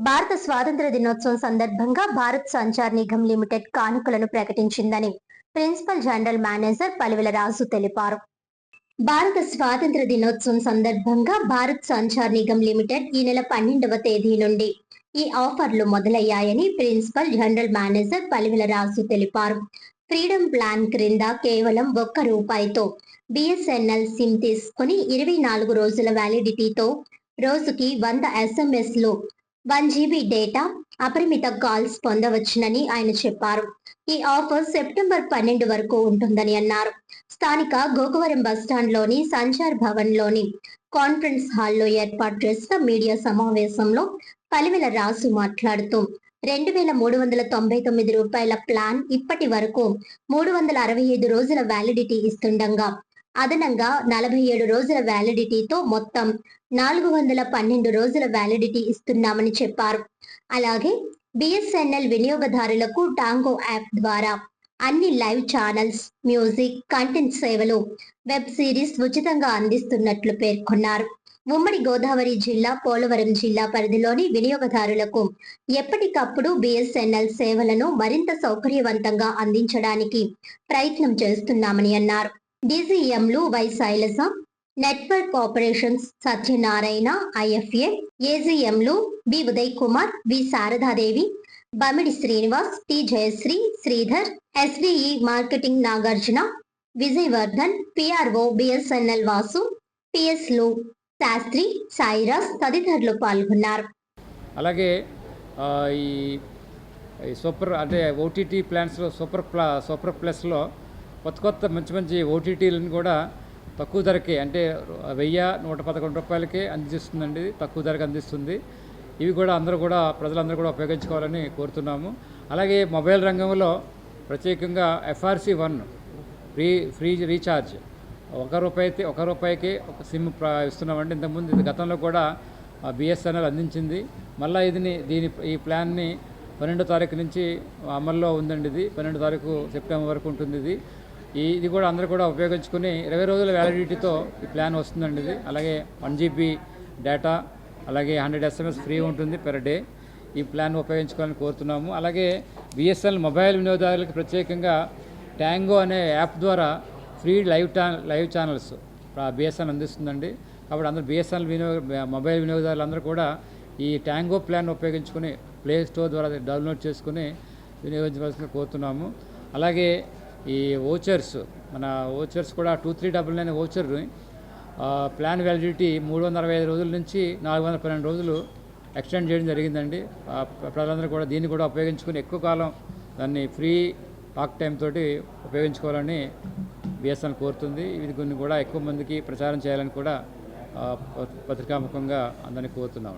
భారత స్వాతంత్ర దినోత్సవం సందర్భంగా భారత్ సంచార్ నిగమ్ లిమిటెడ్ కానుకలను ప్రకటించిందని principal general manager Palivela Raju తెలిపారు. భారత స్వాతంత్ర దినోత్సవం సందర్భంగా భారత్ సంచార్ నిగమ్ లిమిటెడ్ ఈ నెల 12వ తేదీ నుండి ఈ ఆఫర్లు మొదలయ్యాయని principal general manager Palivela Raju తెలిపారు. ఫ్రీడమ్ ప్లాన్ క్రింద కేవలం ₹1 బిఎస్ఎన్ఎల్ సిమ్ తీసుకుని 24 రోజుల వ్యాలిడిటీతో రోజుకి 100 ఎస్ఎంఎస్లు 1 GB డేటా, అపరిమిత కాల్స్ పొందవచ్చునని ఆయన చెప్పారు. ఈ ఆఫర్ సెప్టెంబర్ 12 వరకు ఉంటుందని అన్నారు. స్థానిక గోకవరం బస్టాండ్లోని సంచార్ భవన్లోని కాన్ఫరెన్స్ హాల్లో ఏర్పాటు చేసిన మీడియా సమావేశంలో పలివెల రాజు మాట్లాడుతూ ₹2,399 ప్లాన్ ఇప్పటి వరకు 365 రోజుల వ్యాలిడిటీ ఇస్తుండగా అదనంగా 47 రోజుల వ్యాలిడిటీతో మొత్తం 412 రోజుల వ్యాలిడిటీ ఇస్తున్నామని చెప్పారు. అలాగే బిఎస్ఎన్ఎల్ వినియోగదారులకు టాంగో యాప్ ద్వారా అన్ని లైవ్ ఛానల్స్, మ్యూజిక్, కంటెంట్ సేవలు, వెబ్ సిరీస్ ఉచితంగా అందిస్తున్నట్లు పేర్కొన్నారు. ఉమ్మడి గోదావరి జిల్లా, పోలవరం జిల్లా పరిధిలోని వినియోగదారులకు ఎప్పటికప్పుడు బిఎస్ఎన్ఎల్ సేవలను మరింత సౌకర్యవంతంగా అందించడానికి ప్రయత్నం చేస్తున్నామని అన్నారు. డీజీఎంలు Y Sailaja, network operations Satyanarayana IFA, ఏజీఎంలు B Uday Kumar, V Saradadevi, Bamidi Srinivas, T Jayashree, Sridhar, SVE marketing Nagarjuna, Vijayavardhan, PRO BSNL Vasu, పిఎస్లు శాస్త్రి, సాయిరాజ్ తదితరులు పాల్గొన్నారు. అలాగే ఈ సూపర్ అంటే ఓటీటీ ప్లాన్స్లో సూపర్ ప్లస్లో కొత్త మంచి ఓటీటీలను కూడా తక్కువ ధరకే అంటే ₹1,111 అందిస్తుందండి. తక్కువ ధరకు అందిస్తుంది. ఇవి కూడా ప్రజలందరూ కూడా ఉపయోగించుకోవాలని కోరుతున్నాము. అలాగే మొబైల్ రంగంలో ప్రత్యేకంగా FRC1 ఫ్రీ రీఛార్జ్ ₹1కి ఒక సిమ్ ఇస్తున్నామండి. ఇంతకుముందు ఇది గతంలో కూడా బిఎస్ఎన్ఎల్ అందించింది. మళ్ళీ ఈ ప్లాన్ని 12వ తారీఖు నుంచి అమల్లో ఉందండి. ఇది 12వ తారీఖు సెప్టెంబర్ వరకు ఉంటుంది. ఇది కూడా అందరూ కూడా ఉపయోగించుకుని 20 రోజుల వ్యాలిడిటీతో ఈ ప్లాన్ వస్తుందండి. ఇది అలాగే 1 GB డేటా, అలాగే 100 SMS ఫ్రీ ఉంటుంది పెర్ డే. ఈ ప్లాన్ ఉపయోగించుకోవాలని కోరుతున్నాము. అలాగే బిఎస్ఎన్ఎల్ మొబైల్ వినియోగదారులకు ప్రత్యేకంగా ట్యాంగో అనే యాప్ ద్వారా ఫ్రీ లైవ్ ఛానల్స్ బిఎస్ఎన్ఎల్ అందిస్తుందండి. కాబట్టి అందరూ బిఎస్ఎన్ఎల్ మొబైల్ వినియోగదారులు అందరూ కూడా ఈ ట్యాంగో ప్లాన్ ఉపయోగించుకుని ప్లే స్టోర్ ద్వారా డౌన్లోడ్ చేసుకుని వినియోగించవలసిందిగా కోరుతున్నాము. అలాగే ఈ మన ఓచర్స్ కూడా 2399 ఓచర్ ప్లాన్ వ్యాలిడిటీ 365 రోజుల నుంచి 412 రోజులు ఎక్స్టెండ్ చేయడం జరిగిందండి. ప్రజలందరూ కూడా దీన్ని కూడా ఉపయోగించుకుని ఎక్కువ కాలం దాన్ని ఫ్రీ టాక్ టైం తోటి ఉపయోగించుకోవాలని బిఎస్ఎన్ఎల్ కోరుతుంది. ఇది కొన్ని కూడా ఎక్కువ మందికి ప్రచారం చేయాలని కూడా పత్రికాముఖంగా అందరినీ కోరుతున్నాం.